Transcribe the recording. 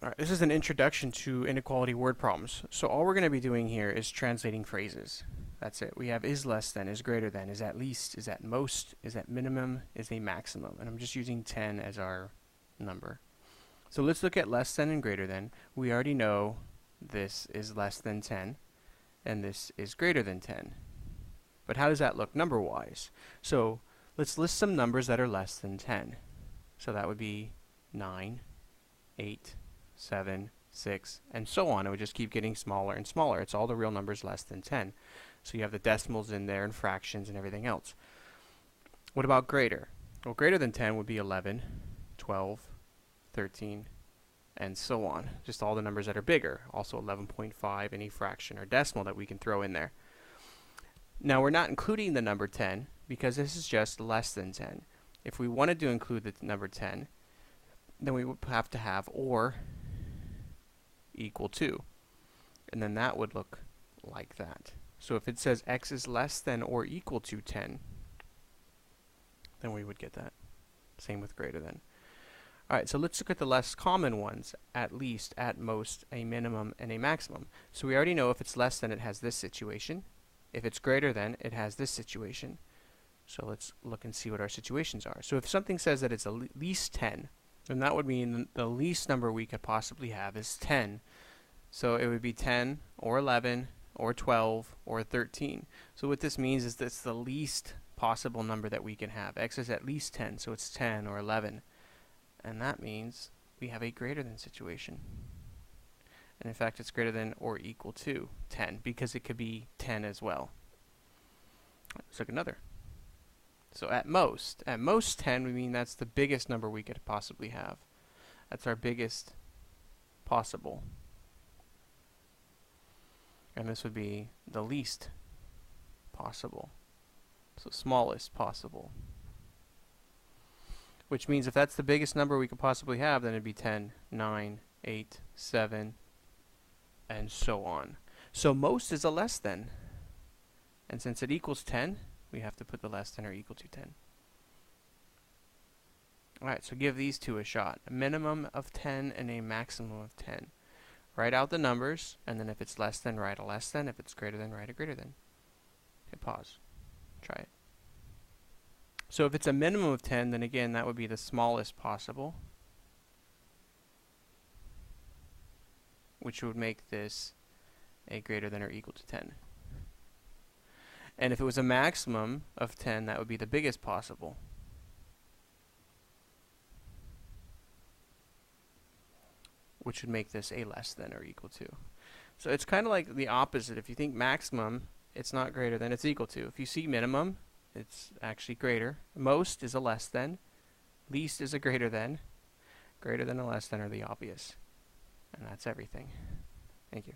Alright, this is an introduction to inequality word problems. So all we're going to be doing here is translating phrases. That's it. We have is less than, is greater than, is at least, is at most, is at minimum, is a maximum. And I'm just using 10 as our number. So let's look at less than and greater than. We already know this is less than 10 and this is greater than 10. But how does that look number-wise? So let's list some numbers that are less than 10. So that would be 9, 8, 7, 6, and so on. It would just keep getting smaller and smaller. It's all the real numbers less than 10. So you have the decimals in there and fractions and everything else. What about greater? Well, greater than 10 would be 11, 12, 13, and so on. Just all the numbers that are bigger. Also 11.5, any fraction or decimal that we can throw in there. Now we're not including the number 10 because this is just less than 10. If we wanted to include the number 10, then we would have to have or equal to. And then that would look like that. So if it says x is less than or equal to 10, then we would get that. Same with greater than. Alright, so let's look at the less common ones. At least, at most, a minimum, and a maximum. So we already know if it's less than, it has this situation. If it's greater than, it has this situation. So let's look and see what our situations are. So if something says that it's at least 10, then that would mean the least number we could possibly have is 10. So it would be 10 or 11 or 12 or 13. So what this means is that's the least possible number that we can have. X is at least 10, so it's 10 or 11. And that means we have a greater than situation. And in fact, it's greater than or equal to 10 because it could be 10 as well. Let's look at another. So at most 10, we mean that's the biggest number we could possibly have. That's our biggest possible. And this would be the least possible. So smallest possible. Which means if that's the biggest number we could possibly have, then it'd be 10, 9, 8, 7, and so on. So most is a less than. And since it equals 10, we have to put the less than or equal to 10. Alright, so give these two a shot. A minimum of 10 and a maximum of 10. Write out the numbers, and then if it's less than, write a less than. If it's greater than, write a greater than. Hit pause. Try it. So if it's a minimum of 10, then again, that would be the smallest possible, which would make this a greater than or equal to 10. And if it was a maximum of 10, that would be the biggest possible, which would make this a less than or equal to. So it's kind of like the opposite. If you think maximum, it's not greater than, it's equal to. If you see minimum, it's actually greater. Most is a less than. Least is a greater than. Greater than and less than are the obvious. And that's everything. Thank you.